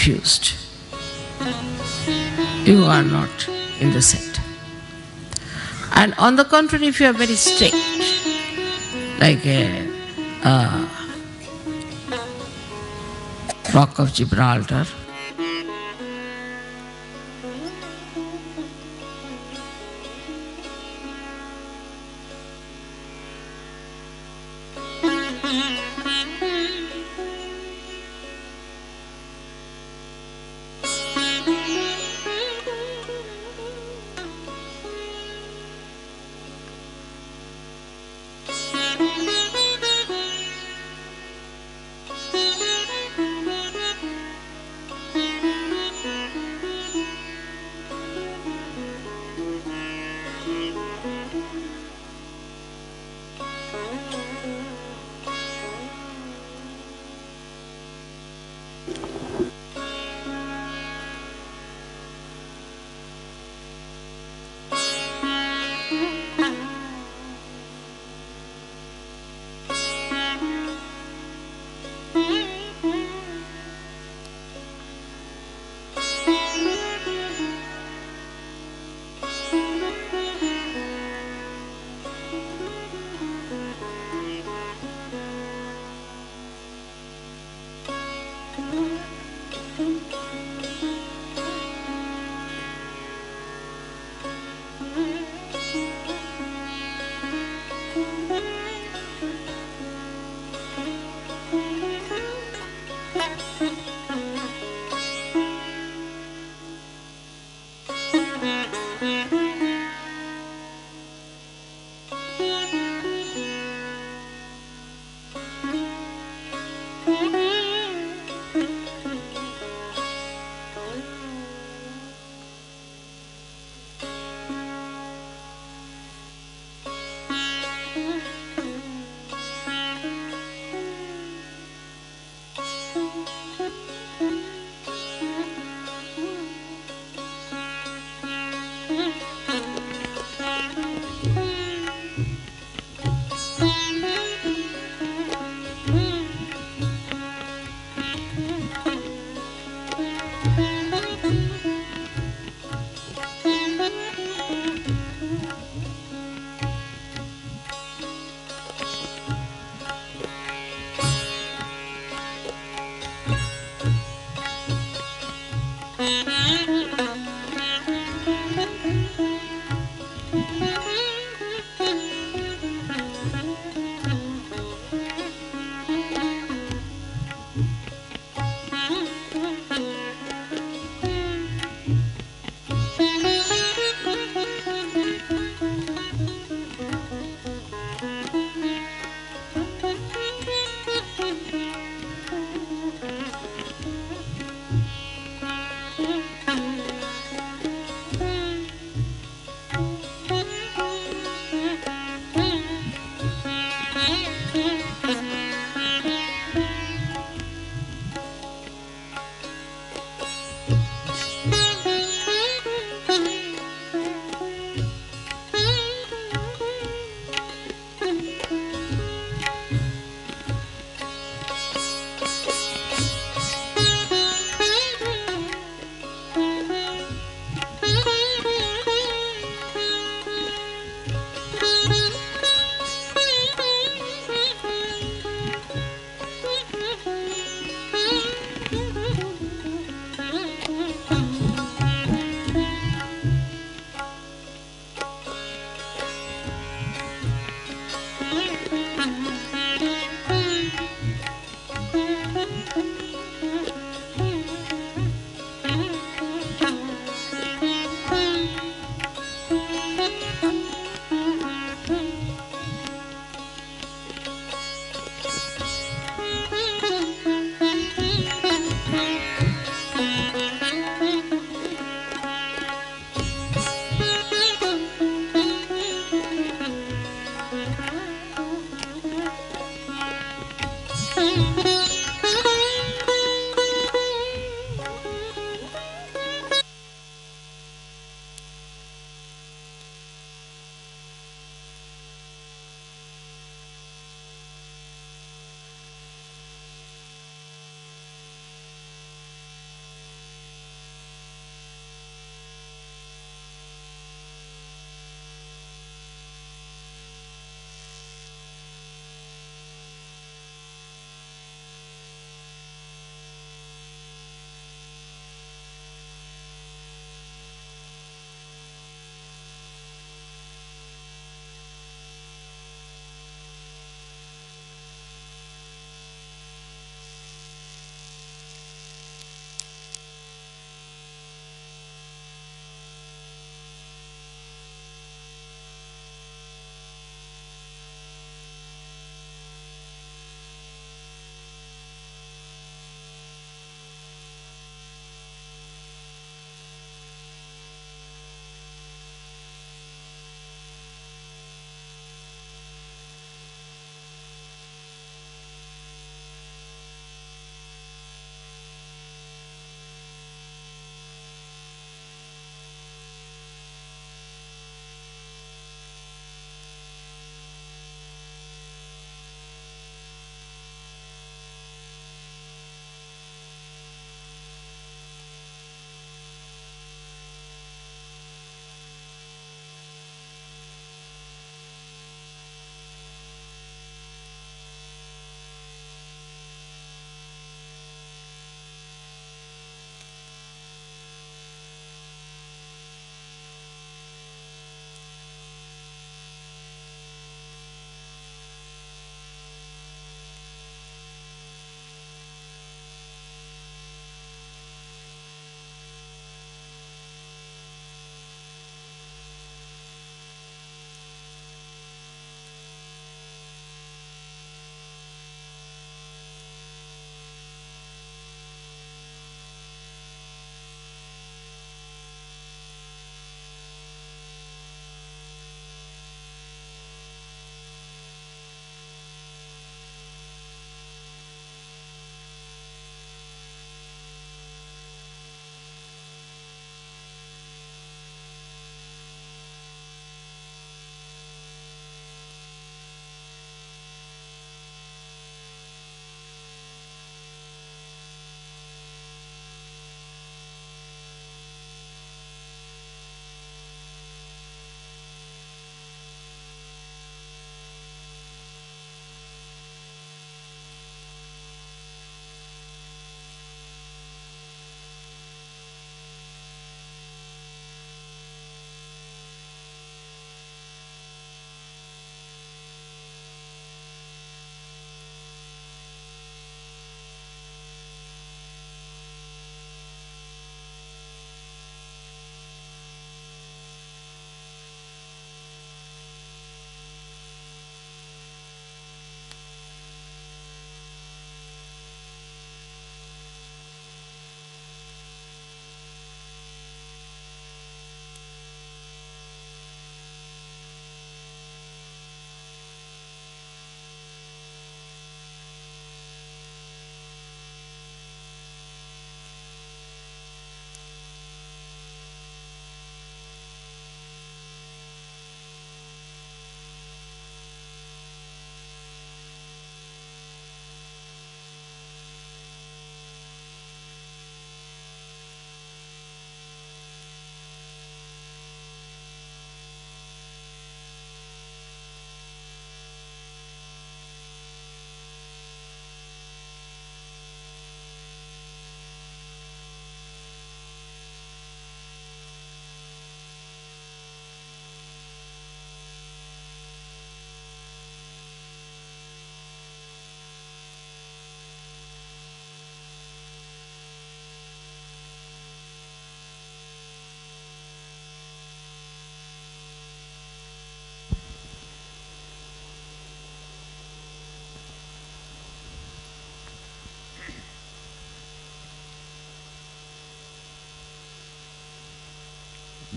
Confused. You are not in the center. And on the contrary, if you are very strict, like a rock of Gibraltar,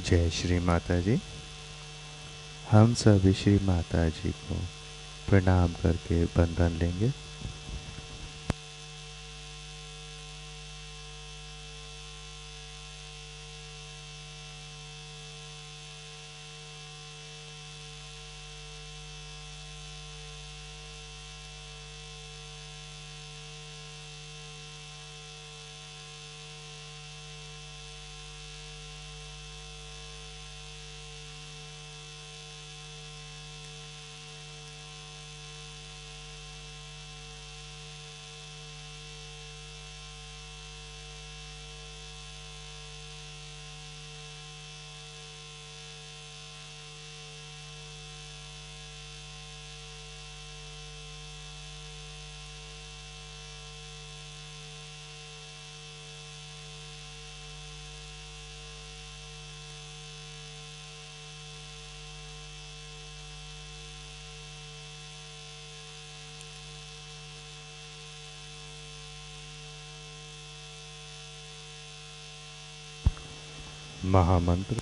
जय श्री माता जी। हम सभी श्री माता जी को प्रणाम करके बंधन लेंगे। महामंत्र।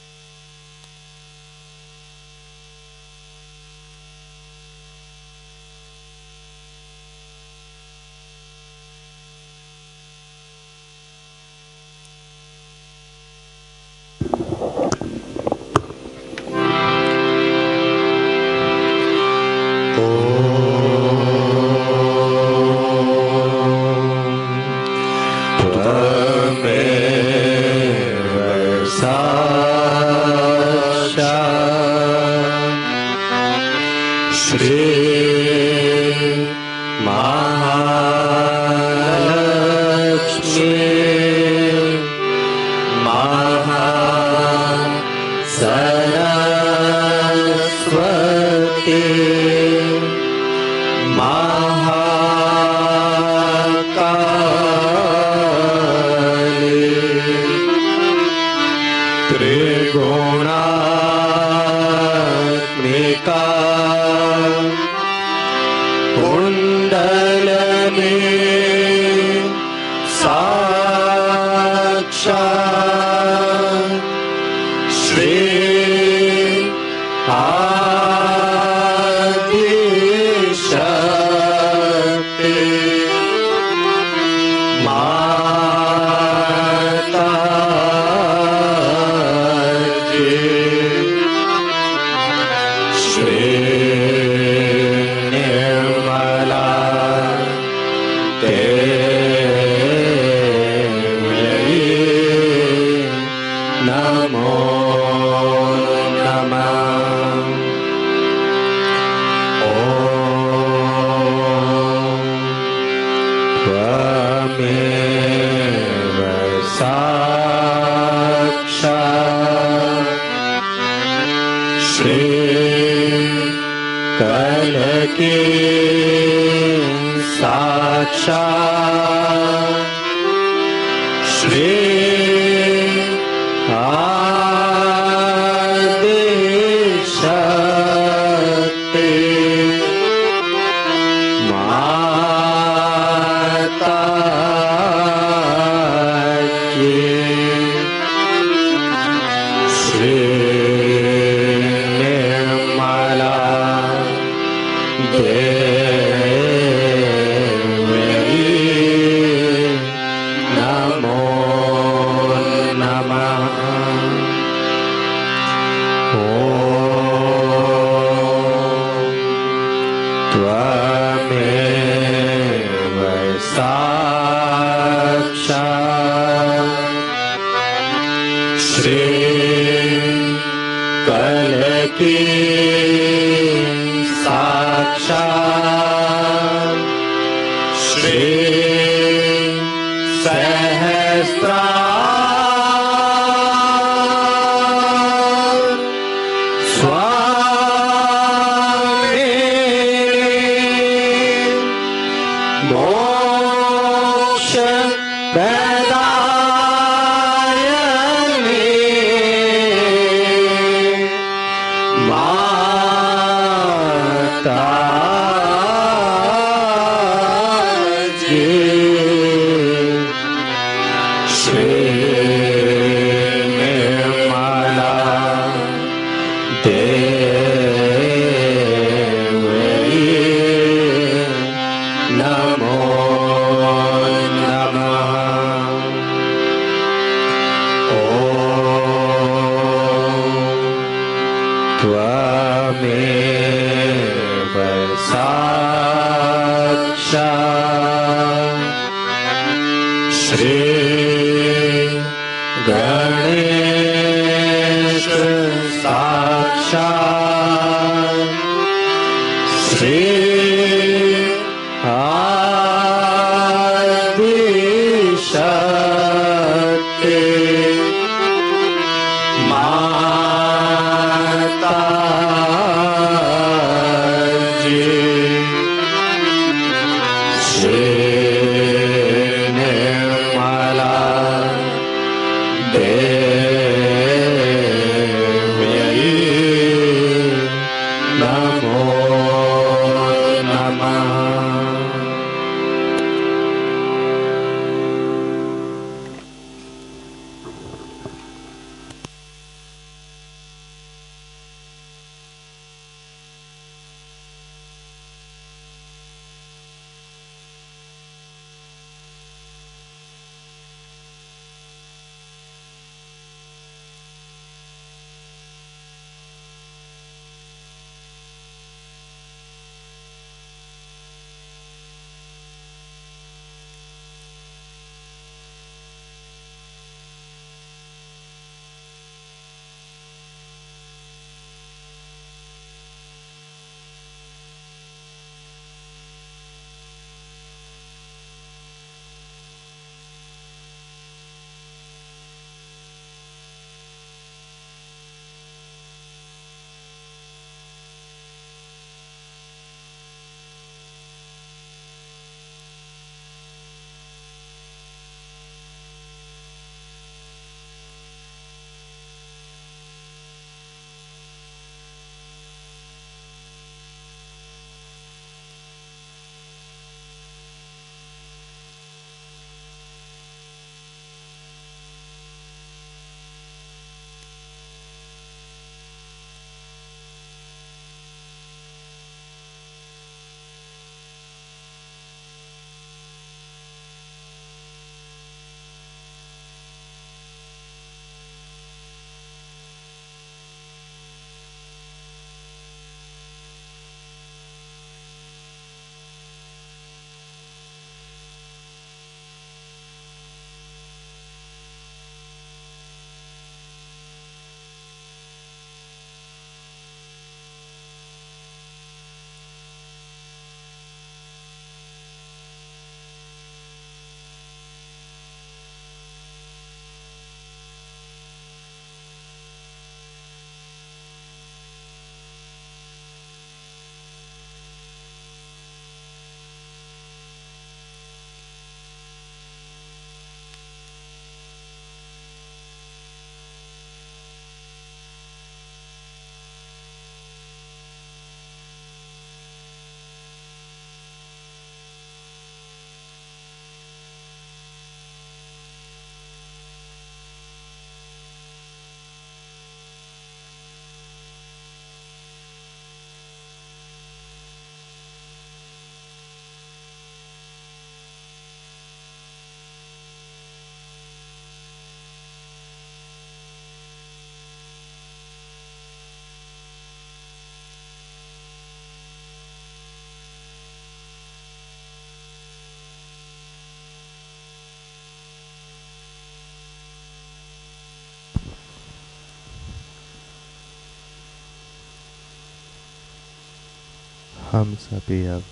हम सभी अब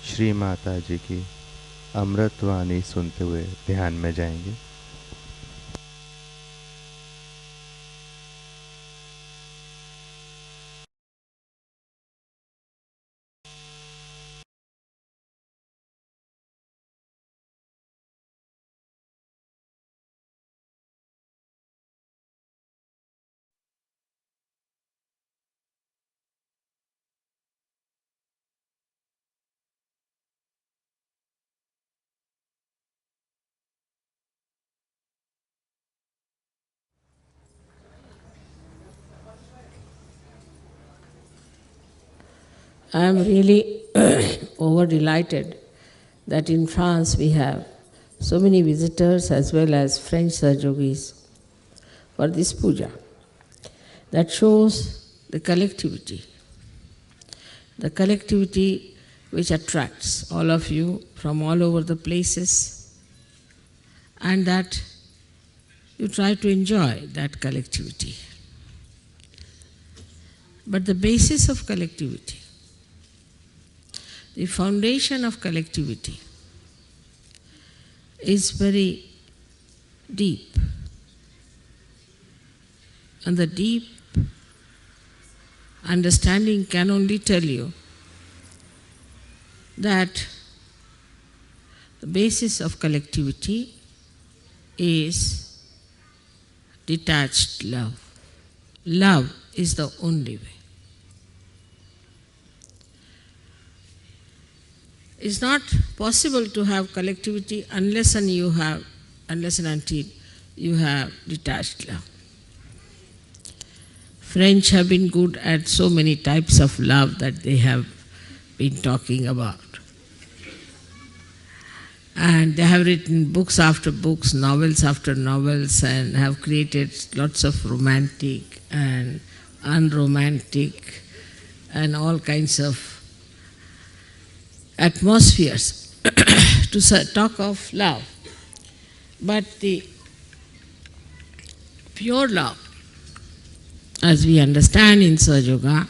श्री माता जी की अमृत वाणी सुनते हुए ध्यान में जाएंगे। I am really over delighted that in France we have so many visitors as well as French Sahajogis for this puja. That shows the collectivity which attracts all of you from all over the places, and that you try to enjoy that collectivity. But the basis of collectivity, the foundation of collectivity is very deep. And the deep understanding can only tell you that the basis of collectivity is detached love. Love is the only way. It's not possible to have collectivity unless and until you have detached love. French have been good at so many types of love that they have been talking about. And they have written books after books, novels after novels, and have created lots of romantic and unromantic and all kinds of atmospheres to talk of love. But the pure love, as we understand in Sahaja Yoga,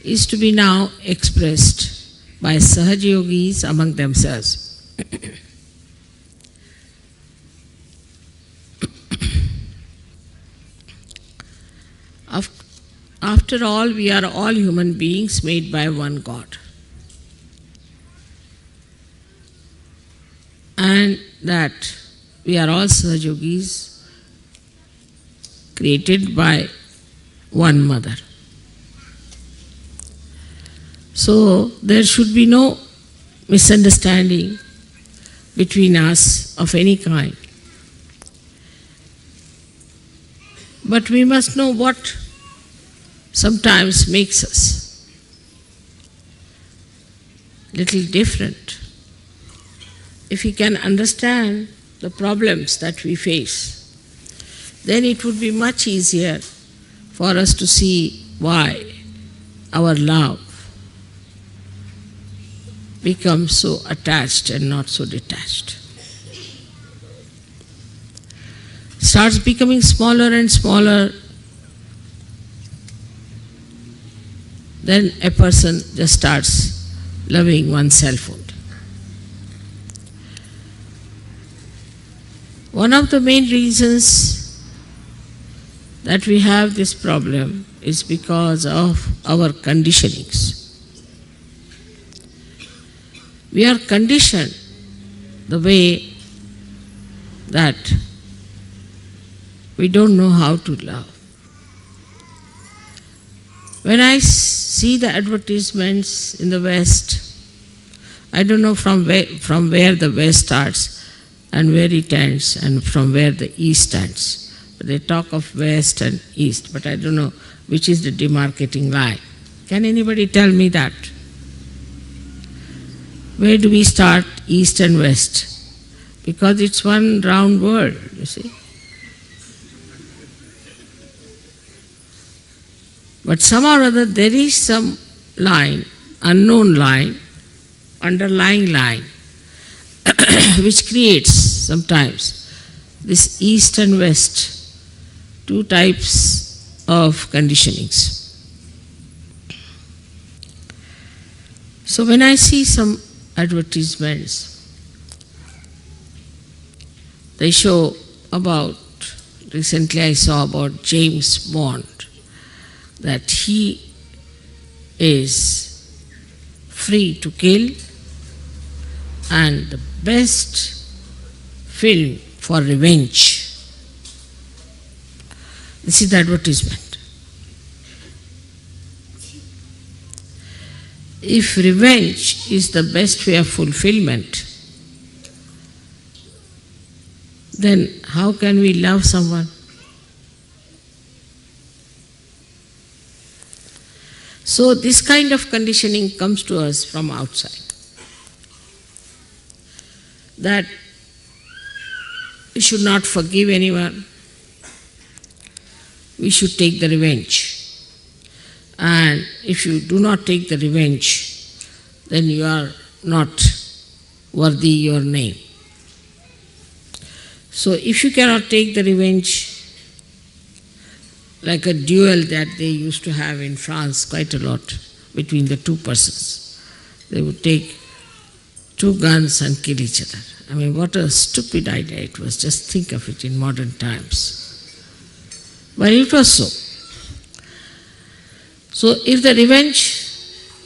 is to be now expressed by Sahaja Yogis among themselves. After all, we are all human beings made by one God. And that we are all Sahaja Yogis created by one mother. So there should be no misunderstanding between us of any kind. But we must know what sometimes makes us little different. If we can understand the problems that we face, then it would be much easier for us to see why our love becomes so attached and not so detached. Starts becoming smaller and smaller, then a person just starts loving oneself only. One of the main reasons that we have this problem is because of our conditionings. We are conditioned the way that we don't know how to love. When I see the advertisements in the West, I don't know from where the West starts and where it ends and from where the East ends. But they talk of West and East, but I don't know which is the demarcating line. Can anybody tell me that? Where do we start, East and West? Because it's one round world, you see. But somehow or other there is some line, unknown line, underlying line, which creates sometimes this East and West, two types of conditionings. So when I see some advertisements, they show about, recently I saw about James Bond, that he is free to kill, and the best film for revenge. This is the advertisement. If revenge is the best way of fulfillment, then how can we love someone? So this kind of conditioning comes to us from outside, that we should not forgive anyone, we should take the revenge. And if you do not take the revenge, then you are not worthy your name. So if you cannot take the revenge, like a duel that they used to have in France quite a lot between the two persons, they would take two guns and kill each other. I mean, what a stupid idea it was. Just think of it in modern times. But it was so. So if the revenge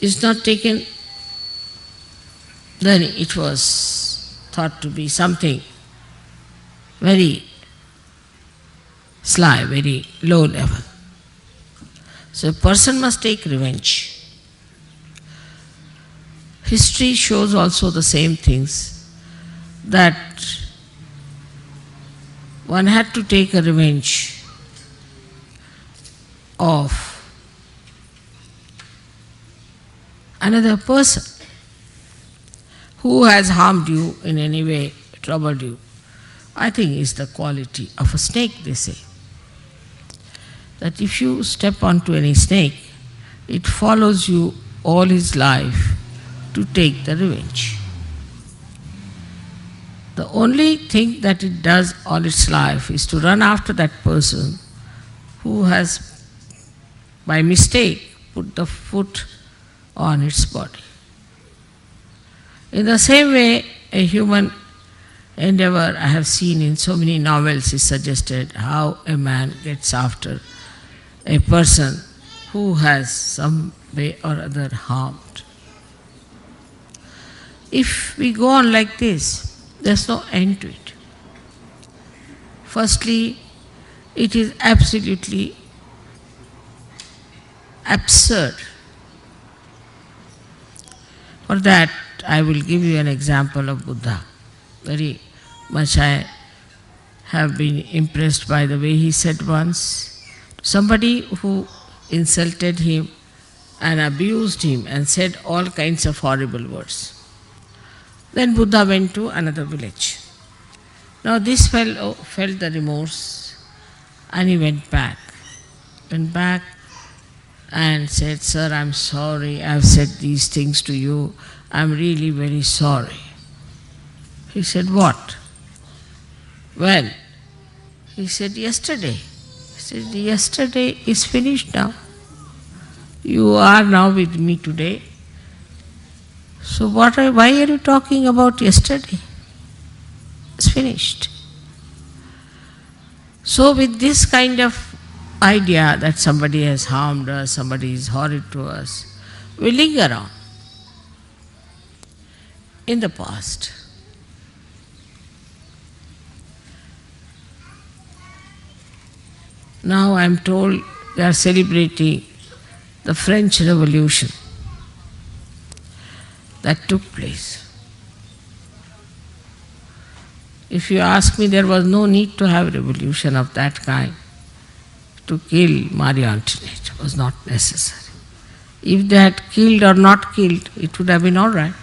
is not taken, then it was thought to be something very sly, very low level. So a person must take revenge. History shows also the same things, that one had to take a revenge of another person who has harmed you in any way, troubled you. I think is the quality of a snake, they say. That if you step onto any snake, it follows you all his life to take the revenge. The only thing that it does all its life is to run after that person who has, by mistake, put the foot on its body. In the same way, a human endeavor I have seen in so many novels is suggested how a man gets after a person who has some way or other harmed. If we go on like this, there's no end to it. Firstly, it is absolutely absurd. For that, I will give you an example of Buddha. Very much I have been impressed by the way he said once, somebody who insulted him and abused him and said all kinds of horrible words. Then Buddha went to another village. Now this fellow felt the remorse and he went back. Went back and said, "Sir, I'm sorry, I've said these things to you. I'm really very sorry." He said, "What?" "When?" He said, "Yesterday." He said, "Yesterday is finished now. You are now with me today. So why are you talking about yesterday? It's finished." So with this kind of idea that somebody has harmed us, somebody is horrid to us, we linger on in the past. Now I am told they are celebrating the French Revolution that took place. If you ask me, there was no need to have revolution of that kind to kill Marie Antoinette. It was not necessary. If they had killed or not killed, it would have been all right.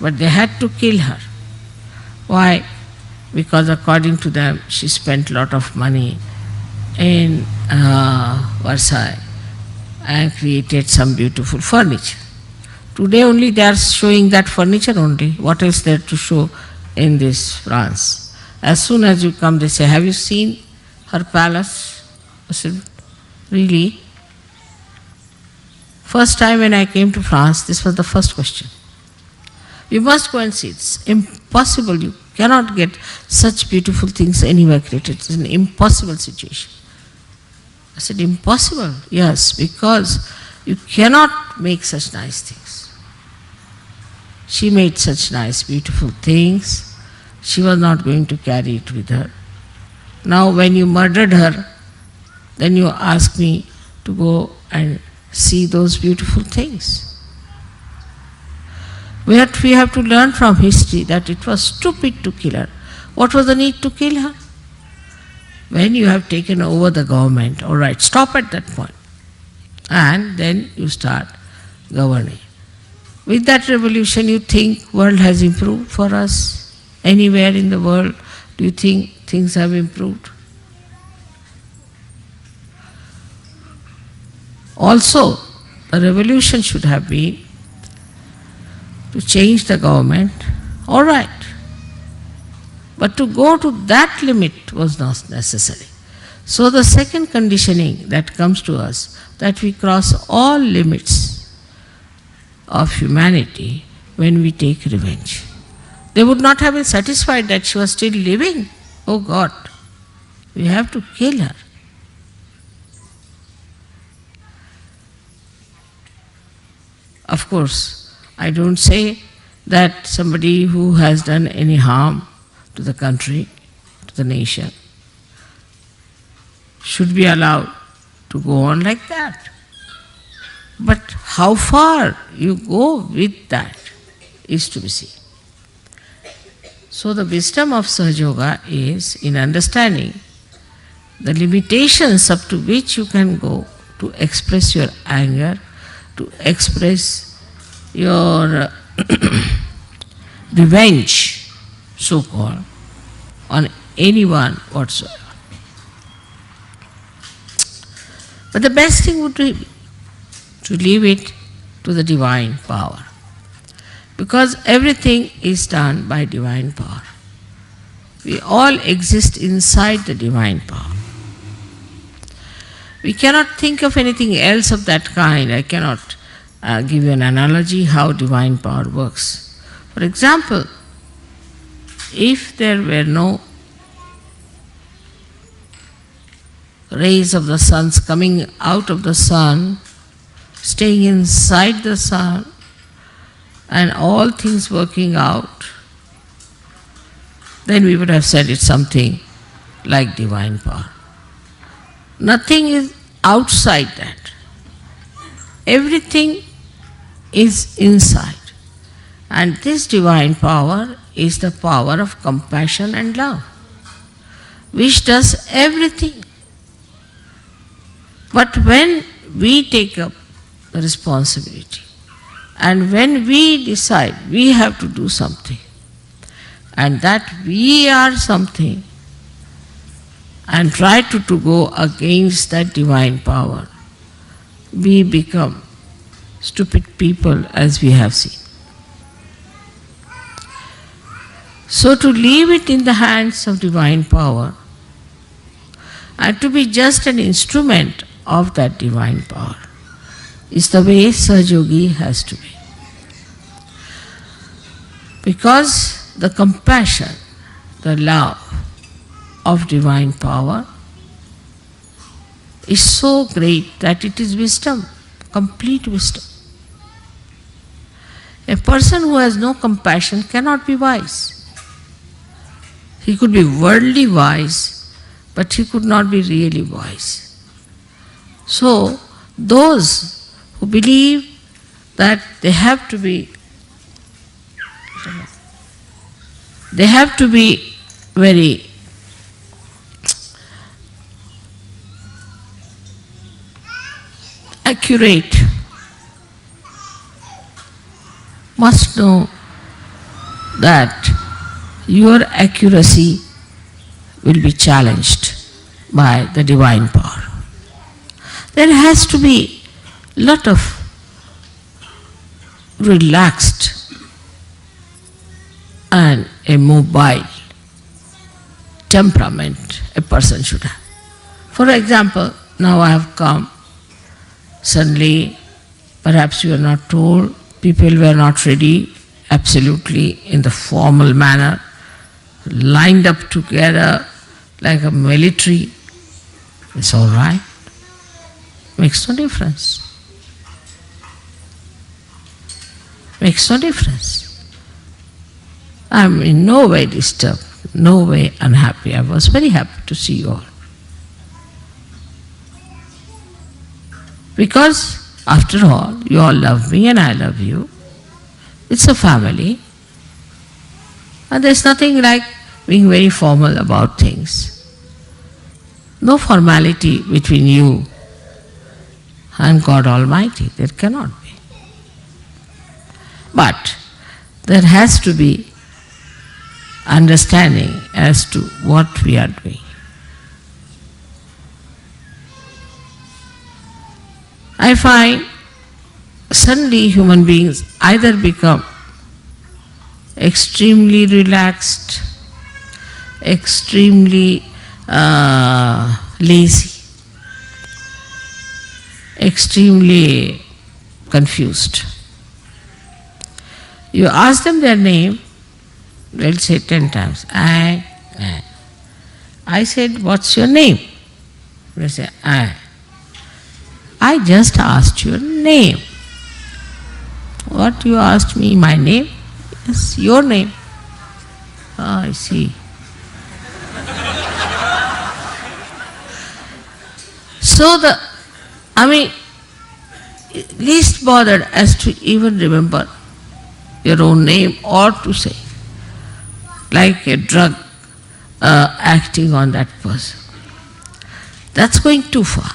But they had to kill her. Why? Because according to them, she spent a lot of money in Versailles and created some beautiful furniture. Today only they are showing that furniture only. What else there to show in this France? As soon as you come, they say, "Have you seen her palace?" I said, "Really?" First time when I came to France, this was the first question. You must go and see. It's impossible. You cannot get such beautiful things anywhere created. It's an impossible situation. I said, impossible? Yes, because you cannot make such nice things. She made such nice, beautiful things. She was not going to carry it with her. Now when you murdered her, then you ask me to go and see those beautiful things. What we have to learn from history, that it was stupid to kill her. What was the need to kill her? When you have taken over the government, all right, stop at that point. And then you start governing. With that revolution, you think world has improved for us? Anywhere in the world, do you think things have improved? Also, the revolution should have been to change the government, all right. But to go to that limit was not necessary. So the second conditioning that comes to us, that we cross all limits of humanity when we take revenge. They would not have been satisfied that she was still living. Oh God, we have to kill her. Of course, I don't say that somebody who has done any harm to the country, to the nation, should be allowed to go on like that. But how far you go with that is to be seen. So the wisdom of Sahaja Yoga is in understanding the limitations up to which you can go to express your anger, to express your revenge, so-called, on anyone whatsoever. But the best thing would be to leave it to the divine power. Because everything is done by divine power. We all exist inside the divine power. We cannot think of anything else of that kind. I cannot give you an analogy how divine power works. For example, if there were no rays of the sun coming out of the sun, staying inside the sun, and all things working out, then we would have said it's something like divine power. Nothing is outside that. Everything is inside. And this divine power is the power of compassion and love, which does everything. But when we take up the responsibility, and when we decide we have to do something, and that we are something, and try to go against that divine power, we become stupid people, as we have seen. So to leave it in the hands of divine power, and to be just an instrument of that divine power, is the way Sahaja Yogi has to be. Because the compassion, the love of divine power is so great that it is wisdom, complete wisdom. A person who has no compassion cannot be wise. He could be worldly wise, but he could not be really wise. So, those who believe that they have to be very accurate, must know that your accuracy will be challenged by the divine power. There has to be a lot of relaxed and a mobile temperament a person should have. For example, now I have come, suddenly Perhaps you are not told, people were not ready, absolutely in the formal manner, lined up together like a military. It's all right. Makes no difference. Makes no difference. I'm in no way disturbed, no way unhappy. I was very happy to see you all. Because, after all, you all love me and I love you. It's a family. And there's nothing like being very formal about things. No formality between you and God Almighty. There cannot be. But there has to be understanding as to what we are doing. I find suddenly human beings either become extremely relaxed, extremely lazy, extremely confused. You ask them their name, they'll say 10 times, I. I said, what's your name? They say, I just asked your name. What, you asked me my name? Yes, your name. Ah, I see. So least bothered as to even remember your own name or to say, like a drug acting on that person. That's going too far.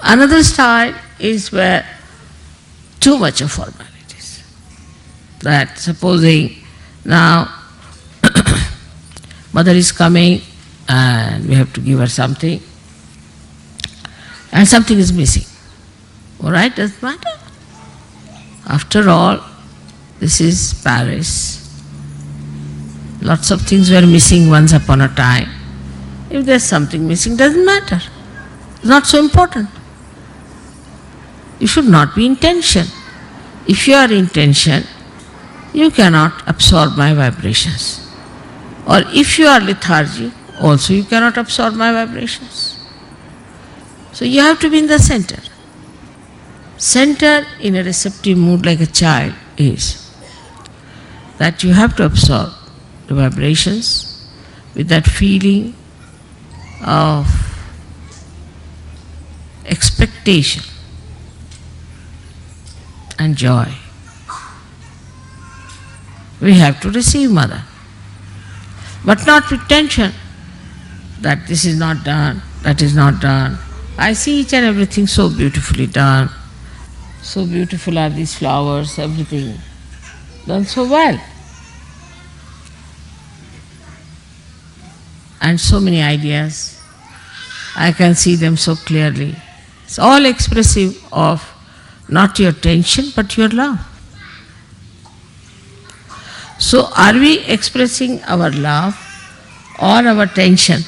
Another style is where too much of formalities. That supposing now mother is coming and we have to give her something and something is missing. All right, doesn't matter. After all, this is Paris. Lots of things were missing once upon a time. If there's something missing, doesn't matter. It's not so important. You should not be in tension. If you are in tension, you cannot absorb my vibrations. Or if you are lethargic, also you cannot absorb my vibrations. So you have to be in the center. Center in a receptive mood like a child is that you have to absorb the vibrations with that feeling of expectation and joy. We have to receive Mother, but not with tension that this is not done, that is not done. I see each and everything so beautifully done. So beautiful are these flowers, everything done so well. And so many ideas. I can see them so clearly. It's all expressive of not your tension but your love. So are we expressing our love or our tension?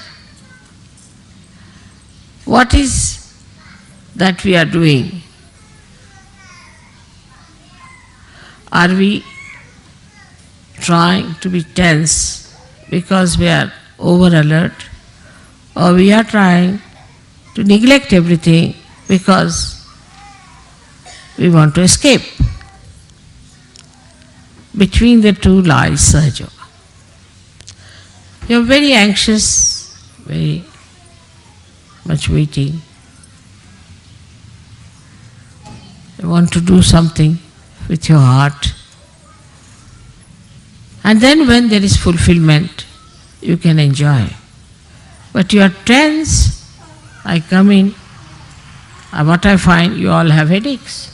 What is that we are doing? Are we trying to be tense because we are over alert, or we are trying to neglect everything because we want to escape? Between the two lies Sahaja Yoga. You are very anxious, very much waiting. You want to do something with your heart. And then when there is fulfillment, you can enjoy. But you are tense. I come in, and what I find, you all have headaches.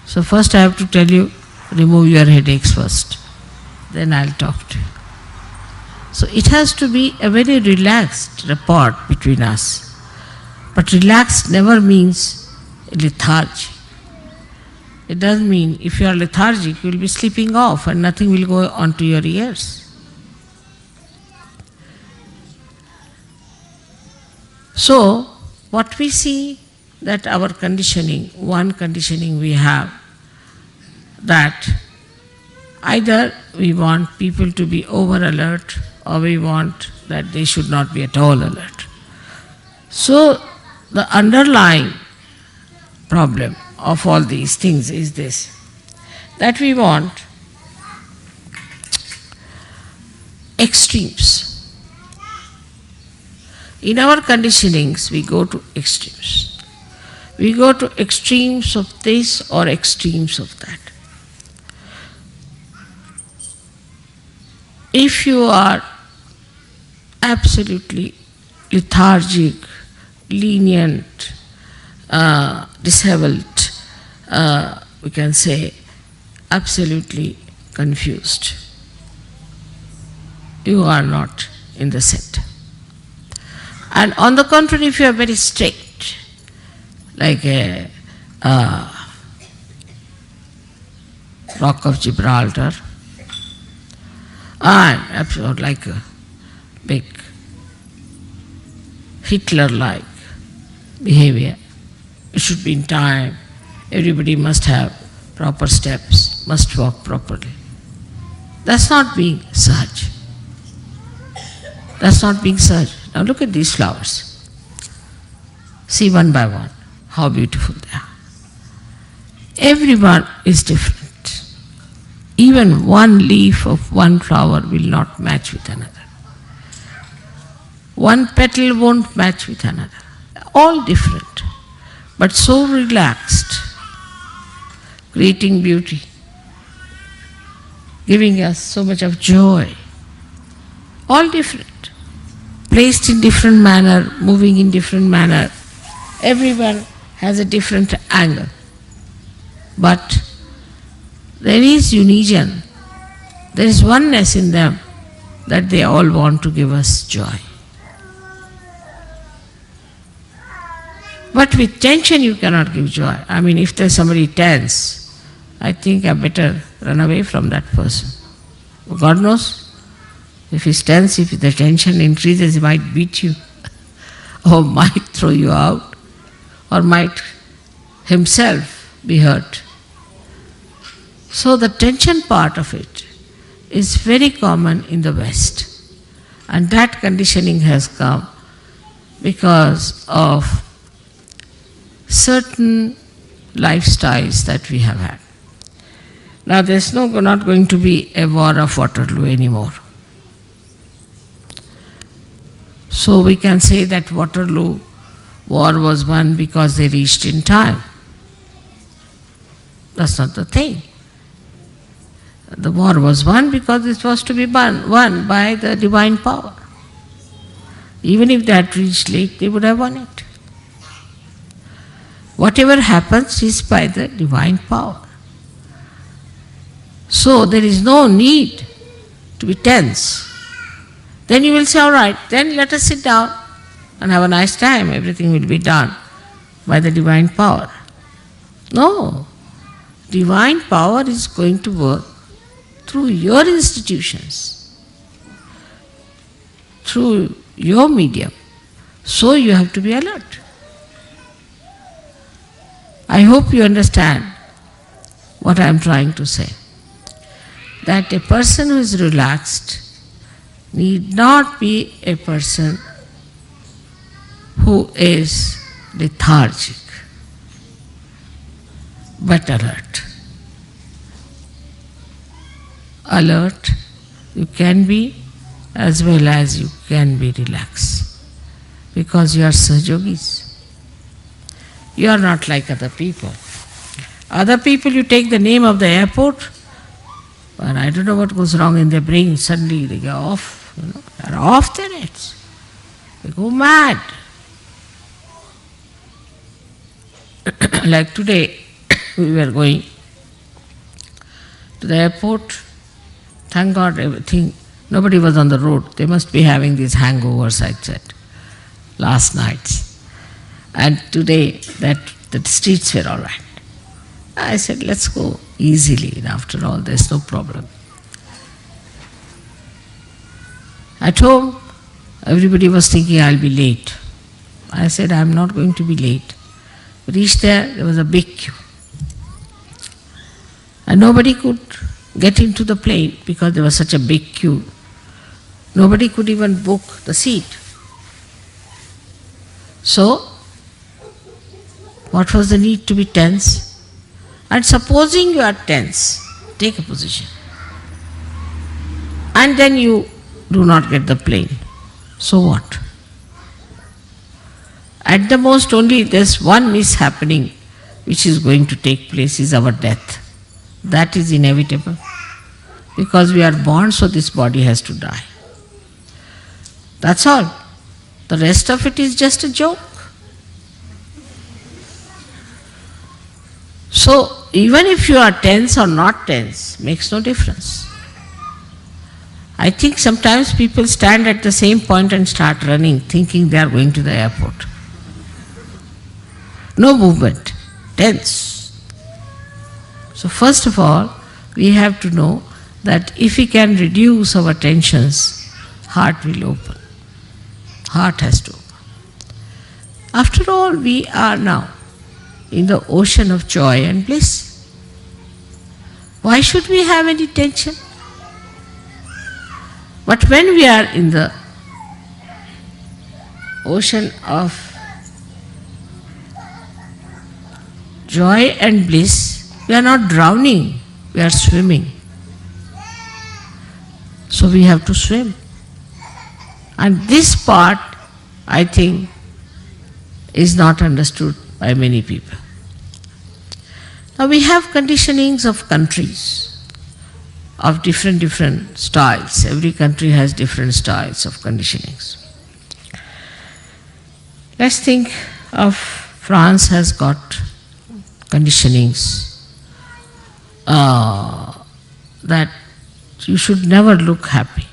So first I have to tell you, remove your headaches first. Then I'll talk to you. So it has to be a very relaxed rapport between us. But relaxed never means lethargy. It doesn't mean if you are lethargic, you will be sleeping off and nothing will go onto your ears. So, what we see that our conditioning, one conditioning we have, that either we want people to be over alert or we want that they should not be at all alert. So the underlying problem of all these things is this, that we want extremes. In our conditionings, we go to extremes. We go to extremes of this or extremes of that. If you are absolutely lethargic, lenient, disabled, we can say absolutely confused, you are not in the center. And on the contrary, if you are very strict, like a Rock of Gibraltar, and like a big Hitler-like behavior, it should be in time, everybody must have proper steps, must walk properly. That's not being Sahaj. That's not being Sahaj. Now look at these flowers. See one by one how beautiful they are. Everyone is different. Even one leaf of one flower will not match with another. One petal won't match with another. All different, but so relaxed, creating beauty, giving us so much of joy. All different, placed in different manner, moving in different manner. Everyone has a different angle. But there is unison, there is oneness in them, that they all want to give us joy. But with tension you cannot give joy. I mean, if there's somebody tense, I think I better run away from that person. God knows, if he's tense, if the tension increases, he might beat you, or might throw you out, or might himself be hurt. So the tension part of it is very common in the West. And that conditioning has come because of certain lifestyles that we have had. Now there's not going to be a war of Waterloo anymore. So we can say that Waterloo war was won because they reached in time. That's not the thing. The war was won because it was to be won by the divine power. Even if they had reached late, they would have won it. Whatever happens is by the divine power. So there is no need to be tense. Then you will say, all right, then let us sit down and have a nice time. Everything will be done by the divine power. No. Divine power is going to work through your institutions, through your medium. So you have to be alert. I hope you understand what I am trying to say. That a person who is relaxed need not be a person who is lethargic, but alert. Alert you can be as well as you can be relaxed, because you are Sahajogis. You are not like other people. Other people, you take the name of the airport, and I don't know what goes wrong in their brain, suddenly they go off, they're off their heads. They go mad. Like today, we were going to the airport. Thank God everything, nobody was on the road. They must be having these hangovers, I said, last nights. And today, the streets were all right. I said, let's go easily. And after all, there's no problem. At home, everybody was thinking I'll be late. I said, I'm not going to be late. Reached there was a big queue. And nobody could get into the plane because there was such a big queue. Nobody could even book the seat. So, what was the need to be tense? And supposing you are tense, take a position. And then you do not get the plane. So what? At the most only there's one mishappening which is going to take place is our death. That is inevitable. Because we are born, so this body has to die. That's all. The rest of it is just a joke. So, even if you are tense or not tense, makes no difference. I think sometimes people stand at the same point and start running, thinking they are going to the airport. No movement, tense. So first of all, we have to know that if we can reduce our tensions, heart will open. Heart has to open. After all, we are now in the ocean of joy and bliss. Why should we have any tension? But when we are in the ocean of joy and bliss, we are not drowning, we are swimming. So we have to swim. And this part, I think, is not understood by many people. Now we have conditionings of countries of different styles. Every country has different styles of conditionings. Let's think of France has got conditionings that you should never look happy.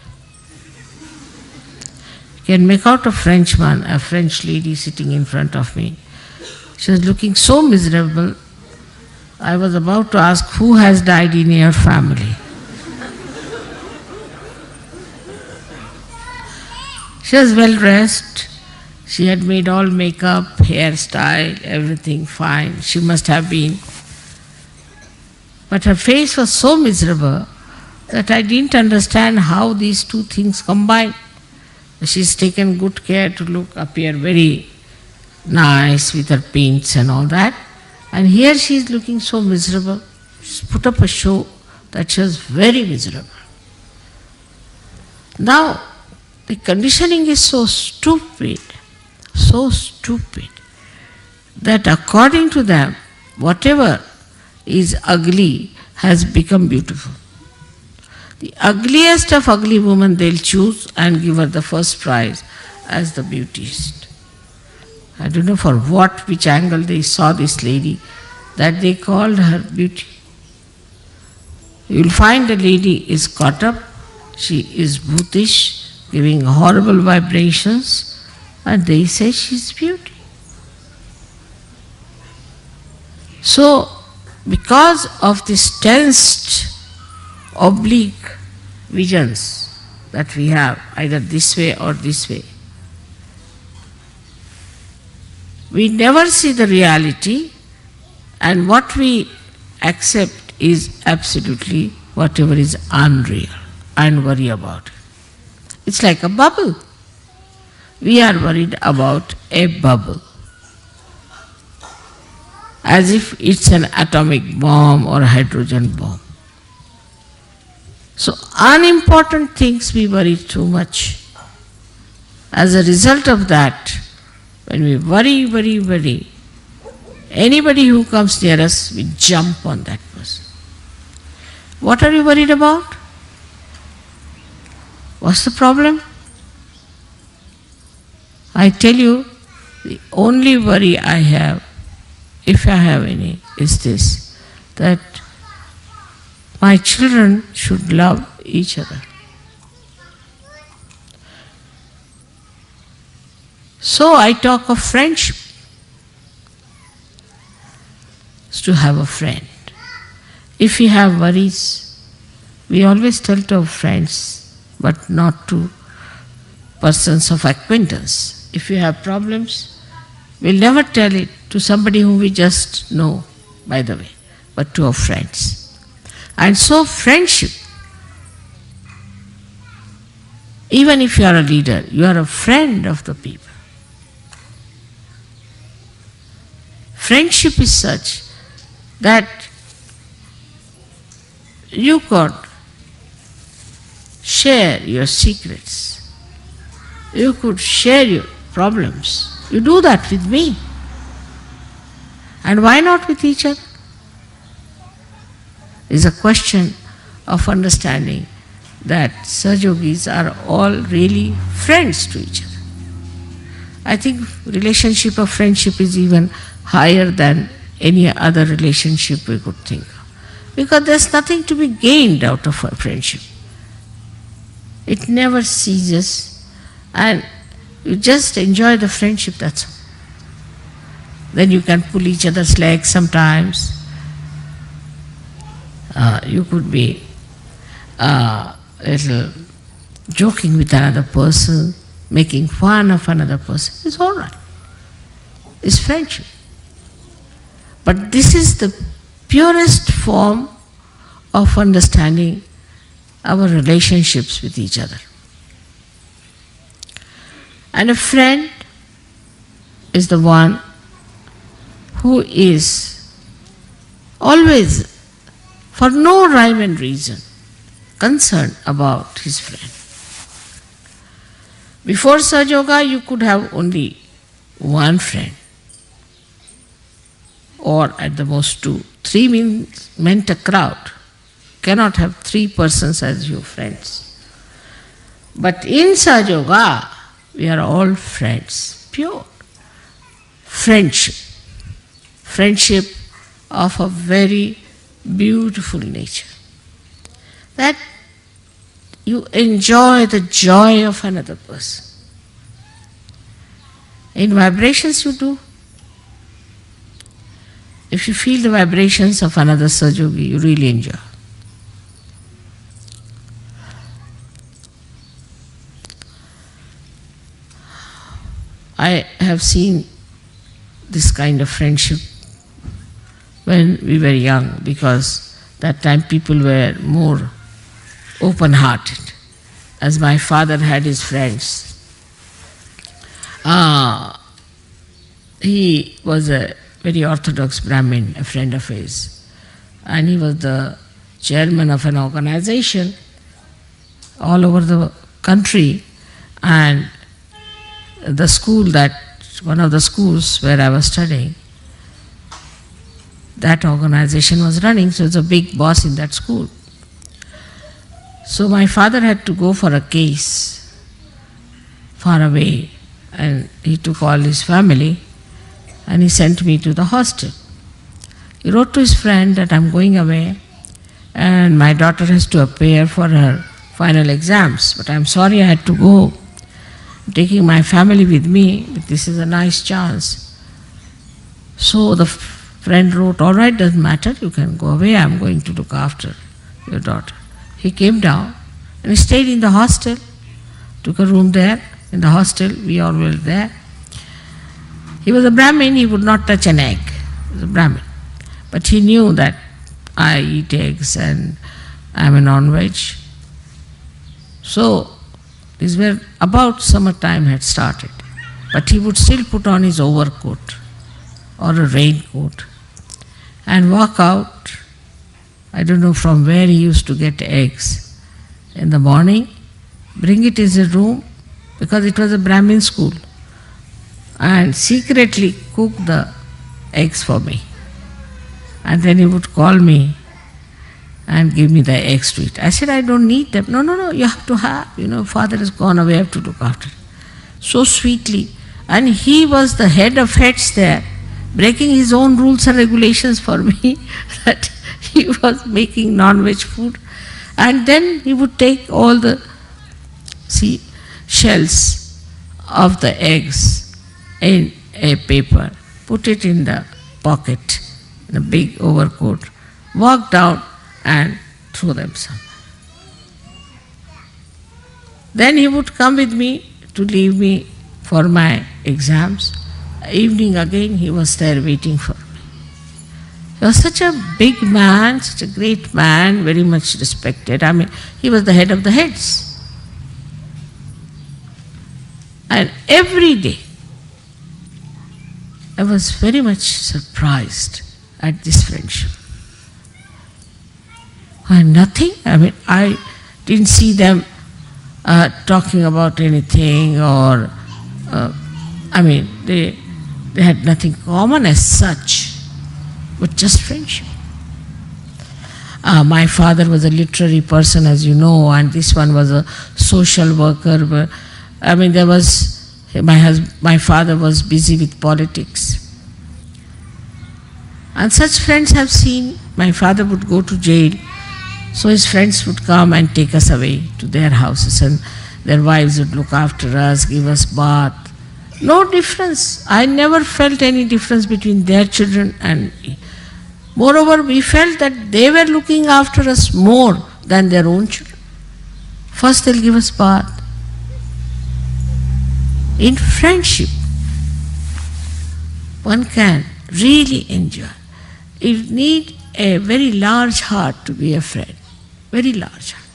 You can make out a Frenchman, a French lady sitting in front of me. She was looking so miserable. I was about to ask, who has died in your family? She was well dressed. She had made all makeup, hairstyle, everything fine. She must have been. But her face was so miserable that I didn't understand how these two things combine. She's taken good care to appear very nice with her paints and all that. And here she is looking so miserable. She's put up a show that she was very miserable. Now, the conditioning is so stupid, that according to them, whatever is ugly has become beautiful. The ugliest of ugly women they'll choose and give her the first prize as the beautiest. I don't know for which angle they saw this lady, that they called her beauty. You'll find the lady is caught up, she is bhutish, giving horrible vibrations, and they say she's beauty. So, because of this tensed, oblique visions that we have, either this way or this way, we never see the reality, and what we accept is absolutely whatever is unreal and worry about it. It's like a bubble. We are worried about a bubble, as if it's an atomic bomb or a hydrogen bomb. So unimportant things we worry too much. As a result of that, when we worry, anybody who comes near us, we jump on that person. What are you worried about? What's the problem? I tell you, the only worry I have, if I have any, is this, that my children should love each other. So I talk of friendship. It's to have a friend. If we have worries, we always tell to our friends, but not to persons of acquaintance. If you have problems, We'll never tell it to somebody whom we just know, by the way, but to our friends. And so friendship, even if you are a leader, you are a friend of the people. Friendship is such that you could share your secrets. You could share your problems. You do that with me. And why not with each other? It's a question of understanding that Sahajogis are all really friends to each other. I think relationship of friendship is even higher than any other relationship we could think of. Because there's nothing to be gained out of a friendship. It never ceases, and you just enjoy the friendship, that's all. Then you can pull each other's legs sometimes. You could be little joking with another person, making fun of another person. It's all right. It's friendship. But this is the purest form of understanding our relationships with each other. And a friend is the one who is always, for no rhyme and reason, concerned about his friend. Before Sahaja, you could have only one friend, or at the most two. Three meant a crowd. Cannot have three persons as your friends. But in Sahaja, we are all friends, pure friendship. Friendship of a very beautiful nature. That you enjoy the joy of another person. In vibrations you do. If you feel the vibrations of another Sahajogi, you really enjoy. I have seen this kind of friendship when we were young, because that time people were more open-hearted. As my father had his friends, he was a very orthodox Brahmin, a friend of his, and he was the chairman of an organization all over the country, and the school one of the schools where I was studying, that organization was running, so he was a big boss in that school. So my father had to go for a case far away, and he took all his family and he sent me to the hostel. He wrote to his friend that I'm going away and my daughter has to appear for her final exams, but I'm sorry I had to go. I'm taking my family with me, but this is a nice chance. So the friend wrote, all right, doesn't matter, you can go away, I'm going to look after your daughter. He came down and he stayed in the hostel, took a room there in the hostel, we all were there. He was a Brahmin, he would not touch an egg. He was a Brahmin. But he knew that I eat eggs and I'm a non-veg. So, these were about summertime had started. But he would still put on his overcoat or a raincoat and walk out. I don't know from where he used to get eggs in the morning, bring it in his room, because it was a Brahmin school, and secretly cook the eggs for me. And then he would call me and give me the eggs to eat. I said, I don't need them. No, you have to have. Father has gone away, I have to look after. So sweetly. And he was the head of heads there, breaking his own rules and regulations for me, that he was making non-veg food. And then he would take all the shells of the eggs in a paper, put it in the pocket, in a big overcoat, walk down and throw them somewhere. Then he would come with me to leave me for my exams, evening again he was there waiting for me. He was such a big man, such a great man, very much respected. I mean, he was the head of the heads. And every day, I was very much surprised at this friendship. And nothing, I mean, I didn't see them talking about anything or, I mean, they had nothing common as such, but just friendship. My father was a literary person, as you know, and this one was a social worker. I mean, there was, my father was busy with politics. And such friends have seen, my father would go to jail, so his friends would come and take us away to their houses, and their wives would look after us, give us bath. No difference. I never felt any difference between their children and me. Moreover, we felt that they were looking after us more than their own children. First they'll give us bath. In friendship, one can really enjoy. You need a very large heart to be a friend. Very large heart.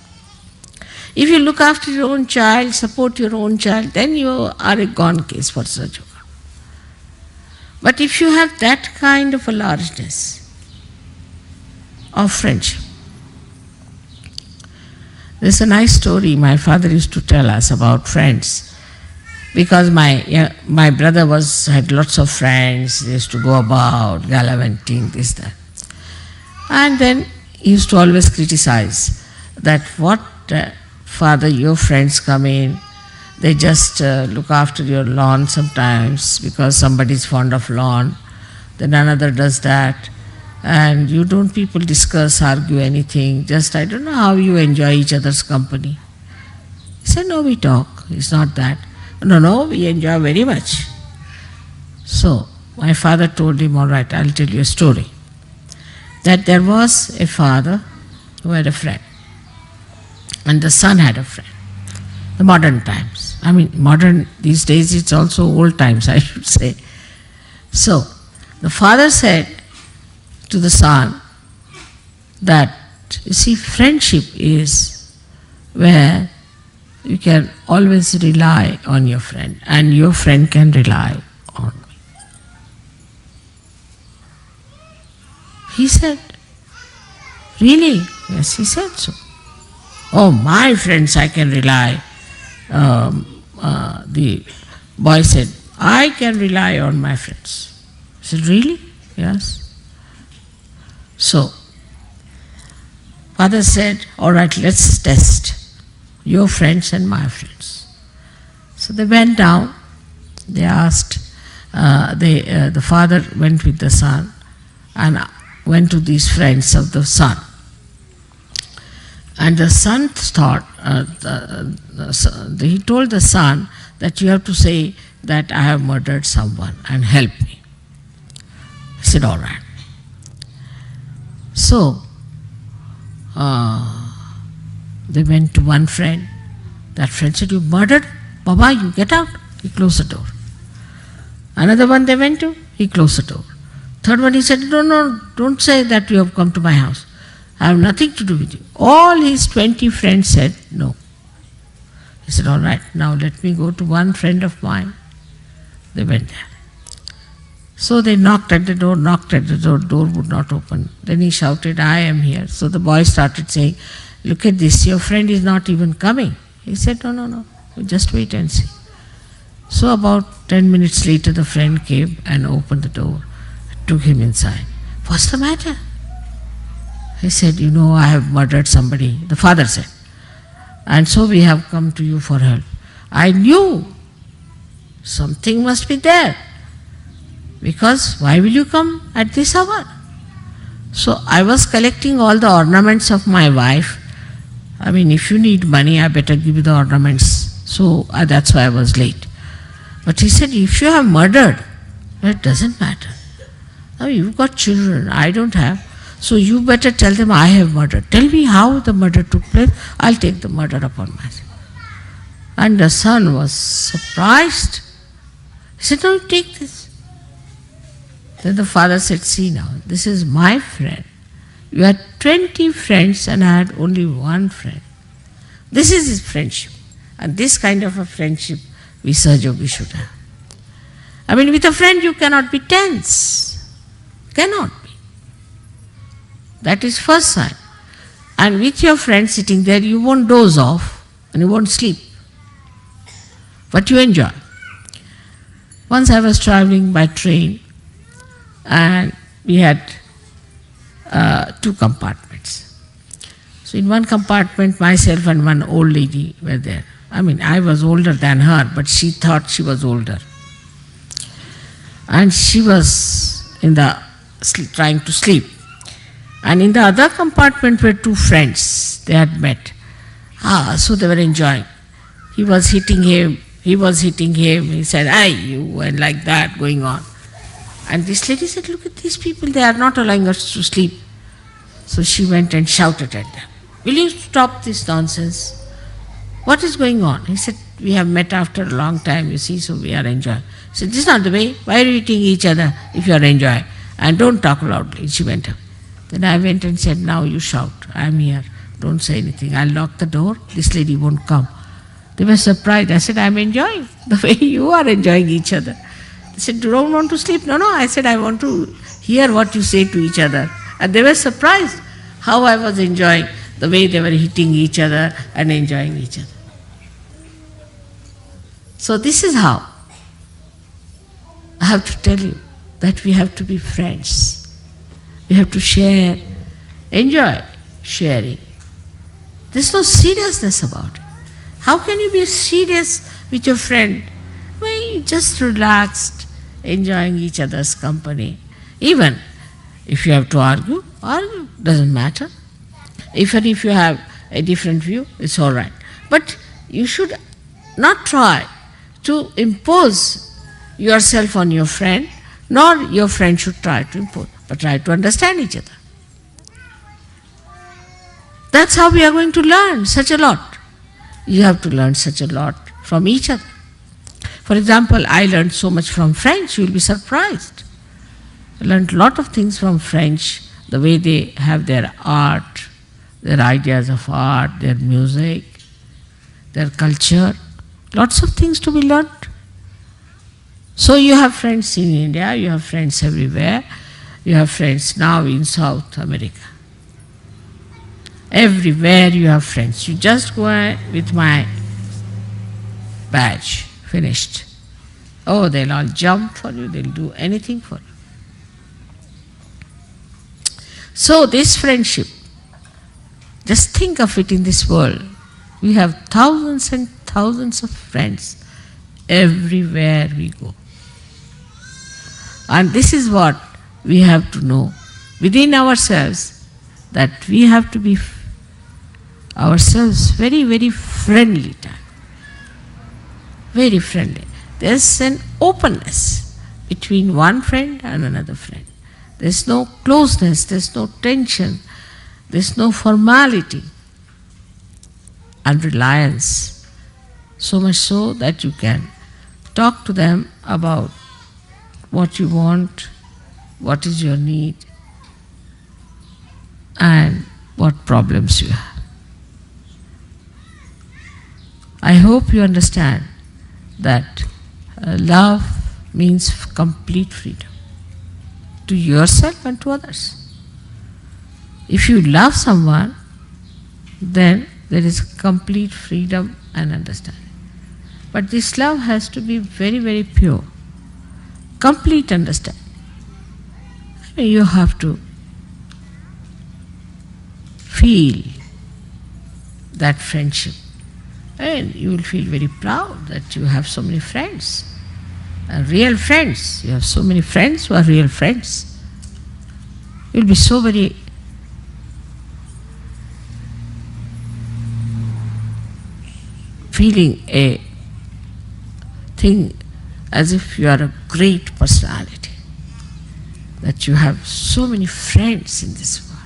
If you look after your own child, support your own child, then you are a gone case for such. But if you have that kind of a largeness of friendship, there's a nice story my father used to tell us about friends. Because my brother had lots of friends, they used to go about, gallivanting, this, that. And then he used to always criticize that what, father, your friends come in, they just look after your lawn sometimes because somebody is fond of lawn, then another does that, and you don't people discuss, argue anything, just I don't know how you enjoy each other's company. He said, no, we talk, it's not that. No, we enjoy very much. So, my father told him, all right, I'll tell you a story. That there was a father who had a friend, and the son had a friend. The modern times. I mean, modern, these days it's also old times, I should say. So, the father said to the son that, you see, friendship is where you can always rely on your friend, and your friend can rely on me. He said, really? Yes, he said so. Oh, my friends I can rely. The boy said, I can rely on my friends. He said, really? Yes. So, father said, all right, let's test your friends and my friends. So they went down, they asked, the father went with the son and went to these friends of the son. And the son thought, he told the son that you have to say that I have murdered someone and help me. He said, all right. So, they went to one friend. That friend said, you murdered? Baba, you get out. He closed the door. Another one they went to, he closed the door. Third one he said, no, don't say that you have come to my house. I have nothing to do with you. All his 20 friends said no. He said, all right, now let me go to one friend of mine. They went there. So they knocked at the door, door would not open. Then he shouted, I am here. So the boy started saying, look at this, your friend is not even coming. He said, no, just wait and see. So about 10 minutes later, the friend came and opened the door, took him inside. What's the matter? He said, I have murdered somebody. The father said, and so we have come to you for help. I knew something must be there. Because why will you come at this hour? So I was collecting all the ornaments of my wife. I mean, if you need money, I better give you the ornaments. So that's why I was late. But he said, if you have murdered, it doesn't matter. Now you've got children, I don't have. So you better tell them I have murdered. Tell me how the murder took place. I'll take the murder upon myself. And the son was surprised. He said, no, take this. Then the father said, see now, this is my friend. You had 20 friends and I had only one friend. This is his friendship. And this kind of a friendship we Sahajogi should have. I mean, with a friend you cannot be tense. Cannot be. That is first sign. And with your friend sitting there, you won't doze off and you won't sleep. But you enjoy. Once I was traveling by train and we had 2 compartments. So in one compartment, myself and one old lady were there. I mean, I was older than her, but she thought she was older. And she was trying to sleep. And in the other compartment were 2 friends. They had met. So they were enjoying. He was hitting him. He was hitting him. He said, "Hey, you," and like that going on. And this lady said, "Look at these people. They are not allowing us to sleep." So she went and shouted at them, "Will you stop this nonsense? What is going on?" He said, "We have met after a long time, you see, so we are enjoying." He said, "This is not the way. Why are you hitting each other if you are enjoying? And don't talk loudly." She went away. Then I went and said, "Now you shout. I am here. Don't say anything. I'll lock the door. This lady won't come." They were surprised. I said, "I'm enjoying the way you are enjoying each other." They said, "You don't want to sleep?" "No, no." I said, "I want to hear what you say to each other." And they were surprised how I was enjoying the way they were hitting each other and enjoying each other. So this is how I have to tell you that we have to be friends. We have to share, enjoy sharing. There's no seriousness about it. How can you be serious with your friend when you just relaxed, enjoying each other's company? Even if you have to argue, doesn't matter. Even if you have a different view, it's all right. But you should not try to impose yourself on your friend, nor your friend should try to impose, but try to understand each other. That's how we are going to learn such a lot. You have to learn such a lot from each other. For example, I learned so much from French, you will be surprised. I learned a lot of things from French, the way they have their art, their ideas of art, their music, their culture. Lots of things to be learned. So you have friends in India, you have friends everywhere, you have friends now in South America. Everywhere you have friends. You just go with my badge, finished. Oh, they'll all jump for you, they'll do anything for you. So this friendship, just think of it in this world. We have thousands and thousands of friends everywhere we go. And this is what we have to know within ourselves, that we have to be ourselves very, very friendly type. Very friendly. There's an openness between one friend and another friend. There's no closeness, there's no tension, there's no formality and reliance. So much so that you can talk to them about what you want, what is your need, and what problems you have. I hope you understand that love means complete freedom to yourself and to others. If you love someone, then there is complete freedom and understanding. But this love has to be very, very pure, complete understanding. You have to feel that friendship. And you will feel very proud that you have so many friends, real friends. You have so many friends who are real friends. You will be so very feeling a thing as if you are a great personality, that you have so many friends in this world.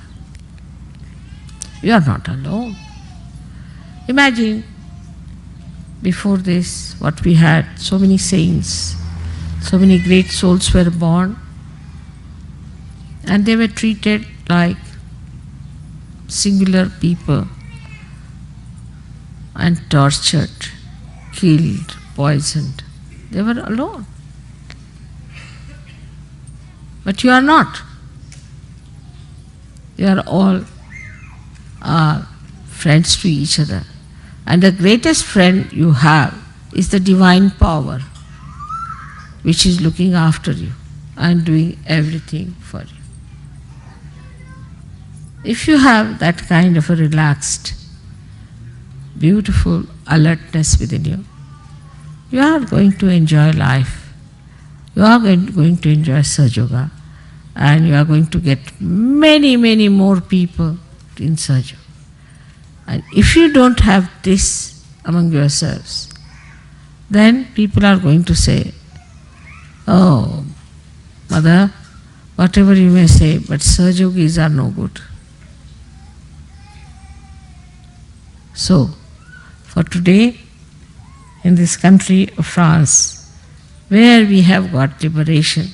You are not alone. Imagine before this, what we had, so many saints, so many great souls were born, And they were treated like singular people and tortured, killed, poisoned. They were alone. But you are not. You are all friends to each other. And the greatest friend you have is the divine power, which is looking after you and doing everything for you. If you have that kind of a relaxed, beautiful alertness within you, you are going to enjoy life. You are going to enjoy Sahaja Yoga, and you are going to get many, many more people in Sahaja Yoga. And if you don't have this among yourselves, then people are going to say, oh, Mother, whatever you may say, but Sahaja Yogis are no good. So, for today, in this country of France, where we have got liberation,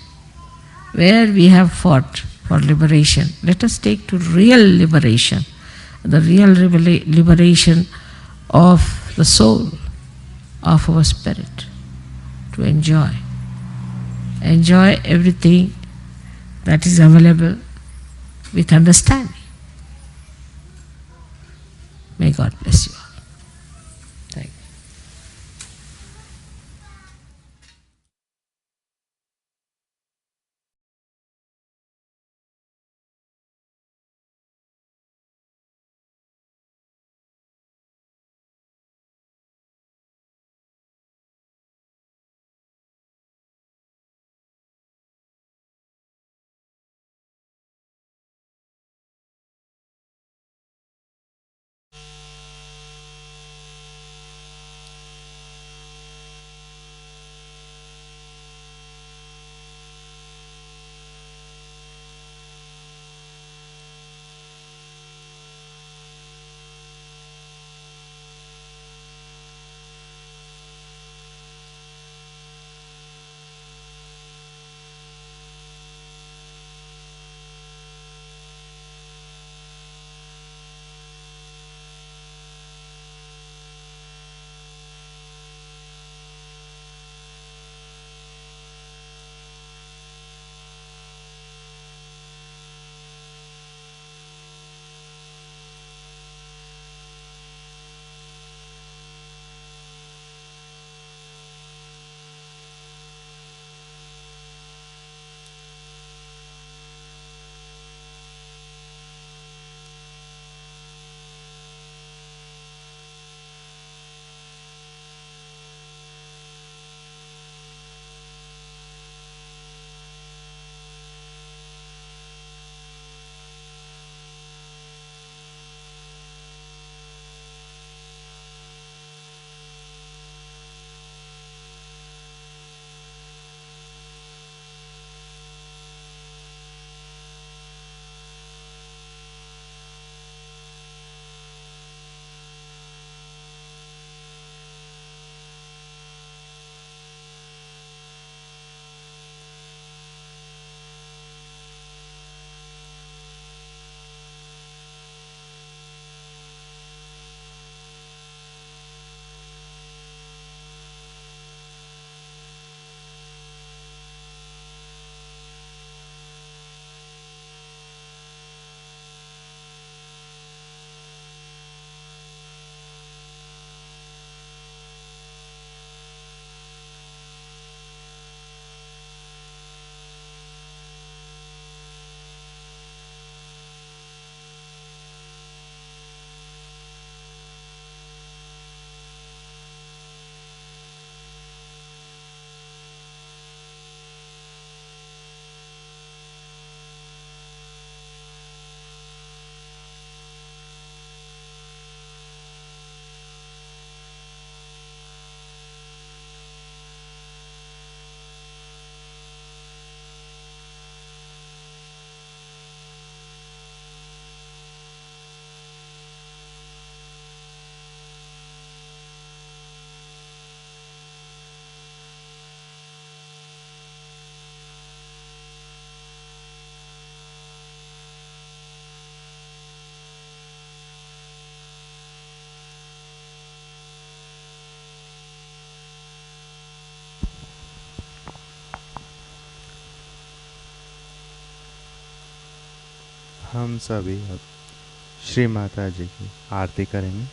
where we have fought for liberation, let us take to real liberation, the real liberation of the soul, of our spirit, to enjoy. Enjoy everything that is available with understanding. May God bless you all. Thank you. हम सभी अब श्री माता जी की आरती करेंगे।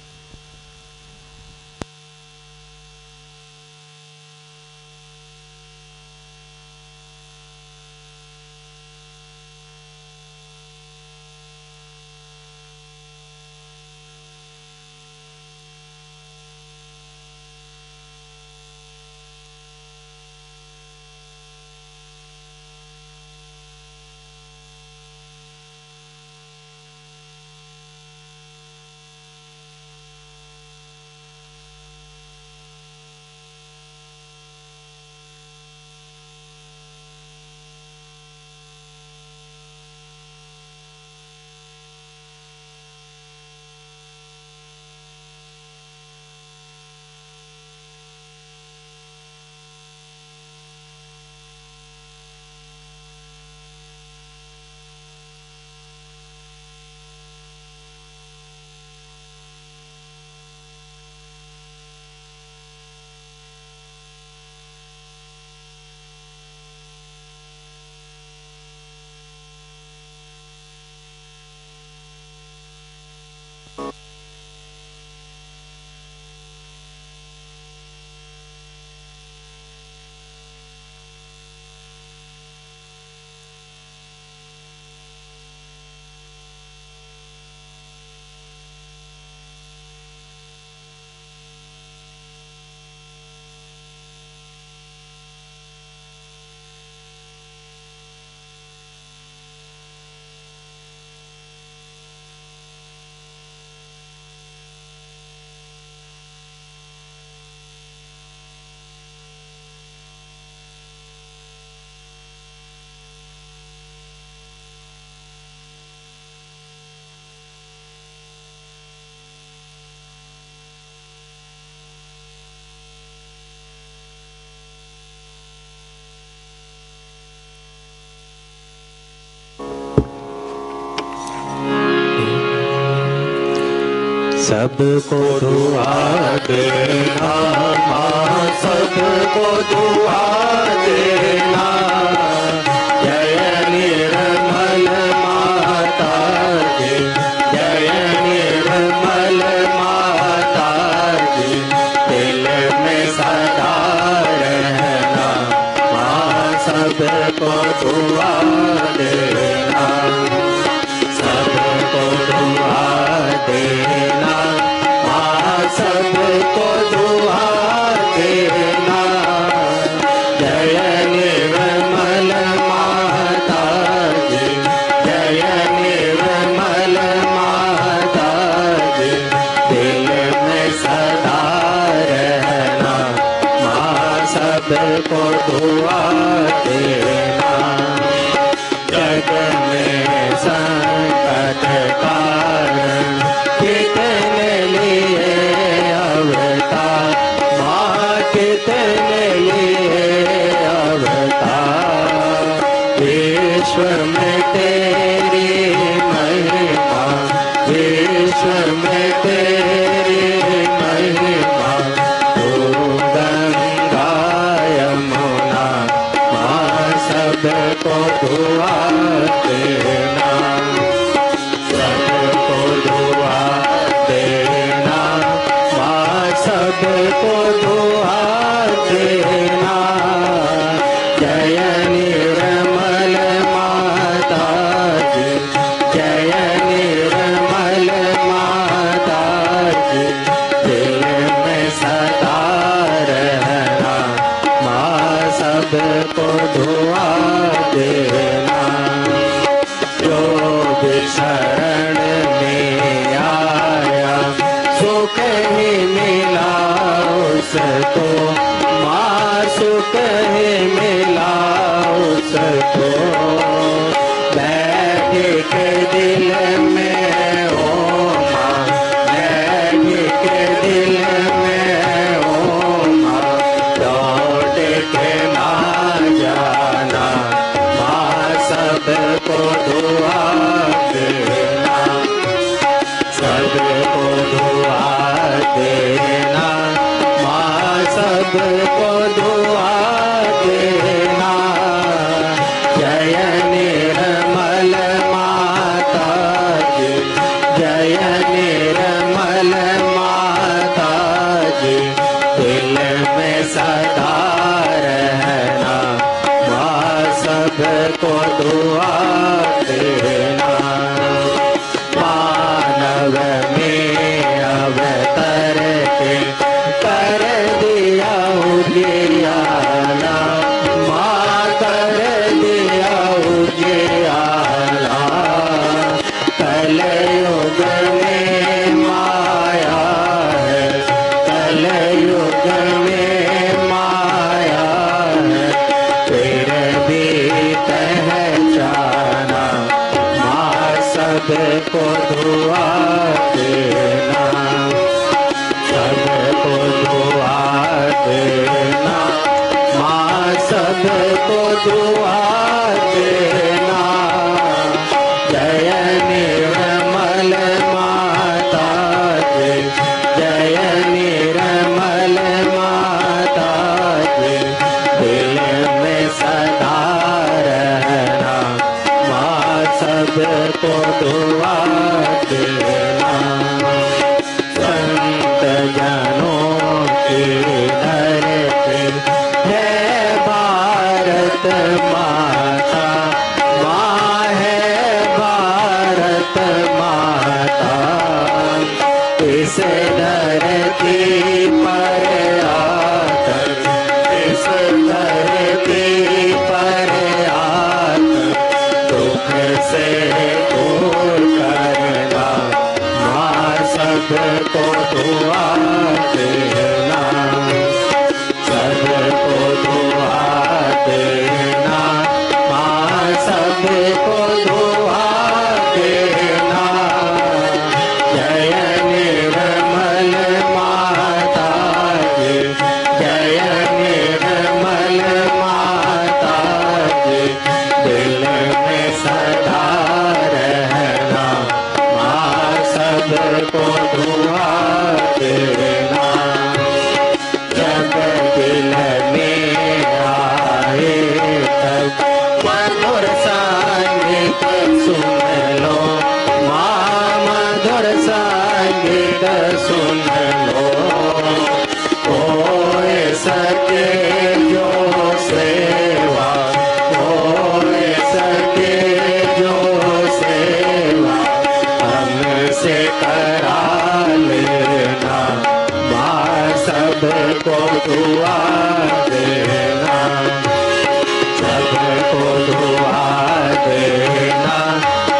सबको दुआ देना माँ, सबको दुआ देना। जय निर्मल माता जी, जय निर्मल माता जी। दिल में सदा रहना माँ, सबको दुआ देना, सबको दुआ देना, सबको दुआ देना। जय निर्मल माता जी, जय निर्मल माता जी। दिल में सदा रहना माँ, सबको दुआ देना। जग में संकट कारण कितने लिए अवतार माँ, कितने लिए अवतार। विश्व में तेरी महिमा, विश्व में तेरी महिमा। तू गंगा यमुना माँ, सबको दुआ देना, सबको दुआ देना माँ, सबको दुआ देना। जय निर्मल माता जी, जय निर्मल माता जी। दिल में सदा रहना माँ, सबको दुआ देना। जो भी शरण में आया सुख ही मिला उसको माँ, सुख ही मिला उसको। बैठ के दिल में ओ माँ, बैठ के दिल में ओ माँ। लौट के ना जाना माँ, सबको दुआ देना, सबको दुआ देना माँ, सबको दुआ देना। जय निर्मल माता निर्मल माता जी दिल में सदा रहना, माँ सबको दुआ देना। मानव में अवतर के कर दिया उजियाला, माँ कर दिया उजियाला। कलयुग में माया है, कलयुग में माया है, फिर भी पहचाना, माँ सबको दुआ देना, सबको दुआ देना, माँ सबको दुआ देना। जय निर्मल माता जी, जय निर्मल माता जी दिल में सदा रहना, माँ सबको दुआ देना। संत जनों की धरती है भारत माता, माँ है भारत माता। इस धरती पर आकर, इस धरती पर आकर दुख से दूर करना, माँ सबको दुआ देना, सबको दुआ देना, माँ सबको दुआ देना। जय निर्मल माता जी, जय निर्मल माता जी दिल में सदा रहना, माँ सबको दुआ देना। जब दिल में आए तब मधुर संगीत सुन लो, माँ मधुर संगीत सुन लो। कोई सके जो सेवा, कोई सके जो सेवा हमसे करा लेना, माँ सबको दुआ देना, सबको दुआ देना,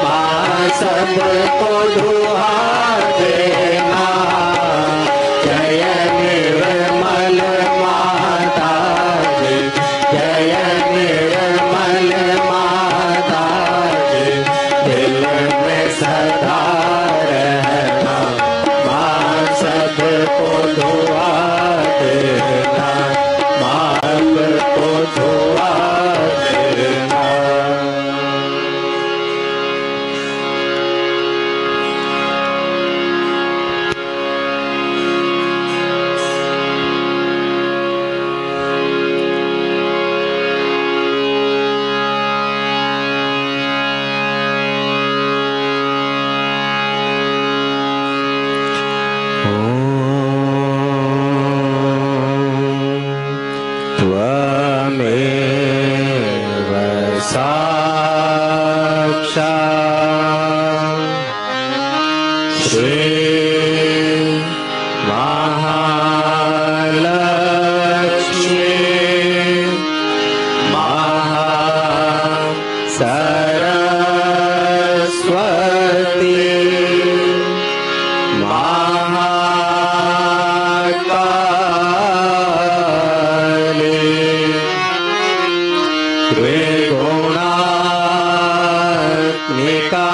माँ सबको दुआ देना। जय निर्मल माता जी, जय निर्मल माता जी दिल में सदा रहना, माँ सबको दुआ देना, माँ सबको दुआ देना। त्वमेव साक्षात् श्री महालक्ष्मी महासरस्वती महाकाली त्रिगुणात्मिका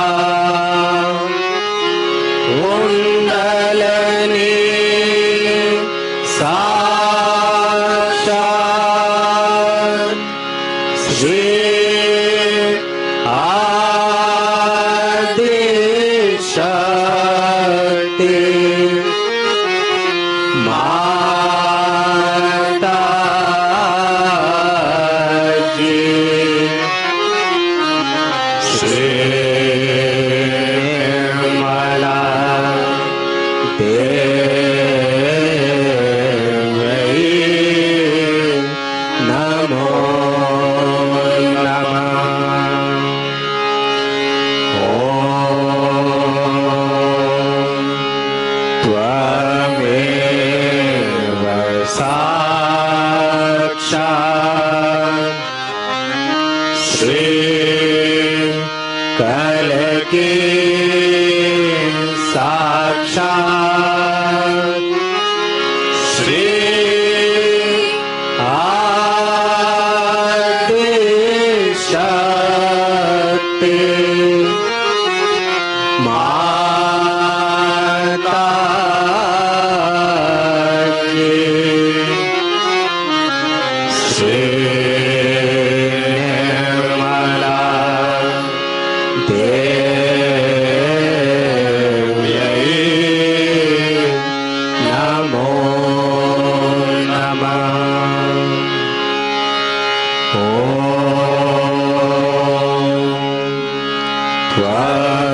कुंडलिनी साक्षात् श्री आदिशक्ति माता जी। श्री निर्मला नमो नमः। त्वमेव साक्षात् श्री कलकी साक्षात् श्री आदि शक्ति माता की श्री निर्मला देव्यै नमो नमः।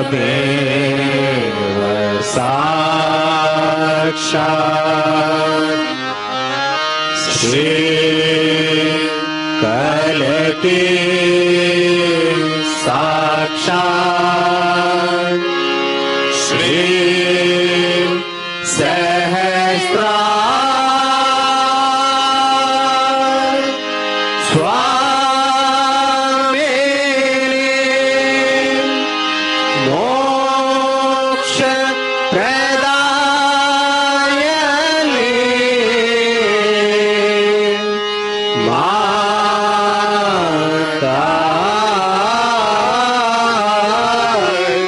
त्वमेव साक्षात् श्री कलकी साक्षात् श्री सहस्रार स्वामिनी मोक्ष प्रदायिनी माता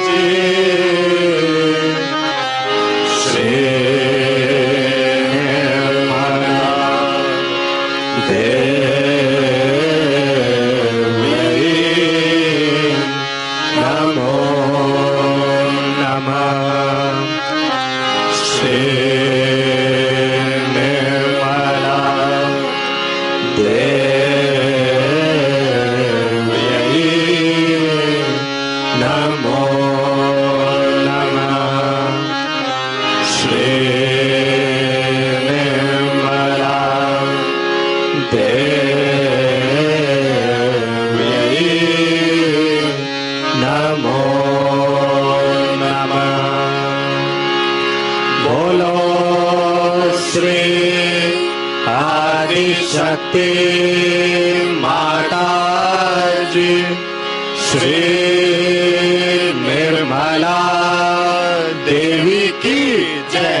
जी श्री निर्मला देव्यै नमो नमः। श्री निर्मला देव्यै नमो नमः। श्री निर्मला देव्यै नमो नमः। बोलो श्री आदि शक्ति माता जी श्री निर्मला देवी की जय।